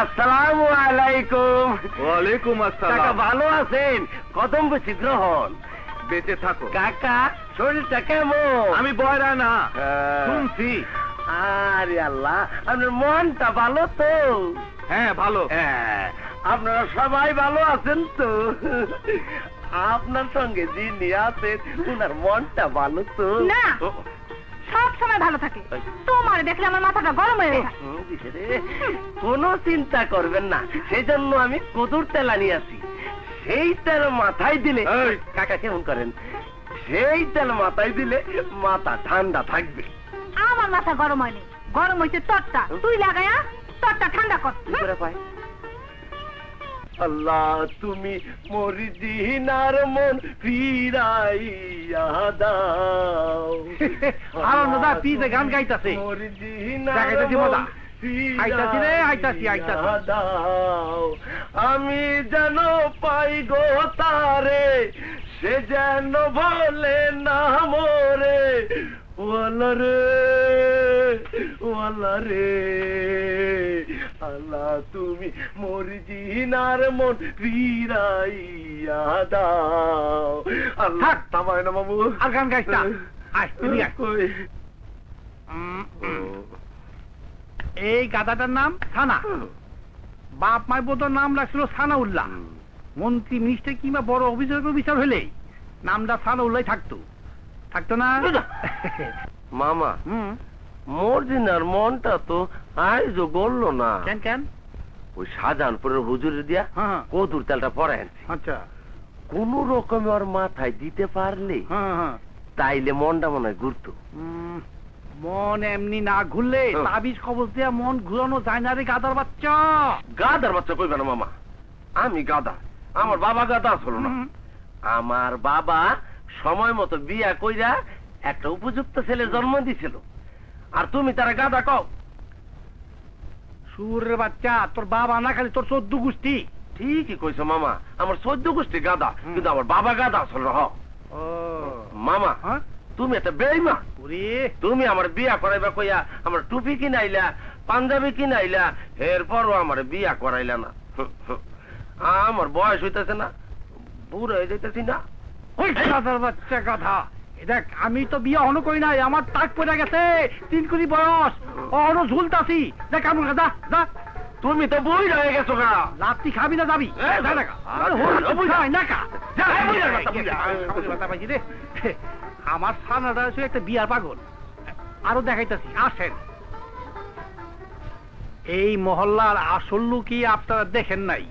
আসসালামু আলাইকুম। ওয়ালাইকুম আসসালাম। কাকা ভালো আছেন? কদম বেশি গ্রহণ। বেঁচে থাকো। কাকা শরীরটা কেমন? আমি বয়রা না, হ্যাঁ। শুনছি। আরে আল্লাহ, আপনার মনটা ভালো তো? হ্যাঁ ভালো। হ্যাঁ, আপনারা সবাই ভালো আছেন তো? আপনার সঙ্গে যিনি আছেন ওনার মনটা ভালো তো? না, সব সময় ভালো থাকে। তোমার দেখলে আমার মাথাটা গরম হয়ে যায়। কোনো চিন্তা করবেন না, সেই জন্য আমি কদুর তেল আনিয়ে আছি। সেই তেল মাথায় দিলে কাকা কেমন করেন, সেই তেল মাথায় দিলে মাথা ঠান্ডা থাকবে। আমার মাথা গরম হয়নি, গরম হয়েছে তোরটা। তুই লাগায়া তোরটা ঠান্ডা কর। কি করে পায়? আল্লাহ তুমি মরিদিনার মন ফিরাইয়া দাও। আনন্দদা পিছে গান গাইতাছে। দেখাইতাছি মজা। আইতাছি রে, আইতাছি, আইতাছি। দাও আমি যেন পাই গো তারে, সে যেন বলে না মোরে। ওয়ালা রে, ওয়ালা রে, আল্লাহ তুমি মরিদিনার মন ফিরাইয়া দাও। আল্লাহ তামায় না মামু, আর গান গাইছ না। আয় তুমি আয়। কই? এই গাধাটার নাম সানা। বাপ মায়ের বোধহয় নাম রাখছিল সানাউল্লাহ। মন্ত্রী মিনিস্টার কিংবা বড় অফিসার বিচার হইলেই নামটা সানাউল্লাহ থাকতো, থাকতো না? মামা মর্জিনার মনটা তো আইজও গড়ল না। কেন কেন? ওই শাহজাহানপুরের হুজুরে দিয়া হ্যাঁ। কদুর তেলটা পরে আনছি। আচ্ছা। কোন রকমে ওর মাথায় দিতে পারলে হ্যাঁ হ্যাঁ। তাইলে মনটা মনে হয় ঘুরতো। মন এমনি না ঘুরলে তাবিজ খবর দেয়া মন ঘুরানো যায় না রে গাদার বাচ্চা। গাদার বাচ্চা কইবে না মামা, আমি গাদা, আমার বাবা গাদা আসল না। আমার বাবা সময় মতো বিয়া কইরা একটা উপযুক্ত ছেলে জন্ম দিছিল, আর তুমি তারা গাদা কও। সুরের বাচ্চা, তোর বাবা না খালি তোর 14 গোষ্ঠী। ঠিকই কইছো মামা, আমার 14 গোষ্ঠী গাদা, কিন্তু আমার বাবা গাদা আসল না। মামা তুমি একটা বেঈমান। তুমি আমার বিয়া করাইবা কইয়া আমার টুপি কিনাইলা, পাঞ্জাবি কিনাইলা, এরপরও আমার বিয়া করাইলা না। আমার বয়স হইতেছে না, বুড়ো হয়ে যাইতেছি না। ওই গাদার বাচ্চা গাধা, দেখ আমি তো বিয়া হনো করি নাই, আমার টাক পড়ে গেছে 3 কোটি বয়স, অহনো ঝুলতাছি। দেখ আমার গাদা যা। তুমি তো বই রয়ে গেছো গা। লাত্তি খাবি না যাবি? আমার সানাটা একটা বিয়ার পাগল। আরো দেখাইতাছি, আসেন। এই মহল্লার আসল লুকি আপনারা দেখেন নাই।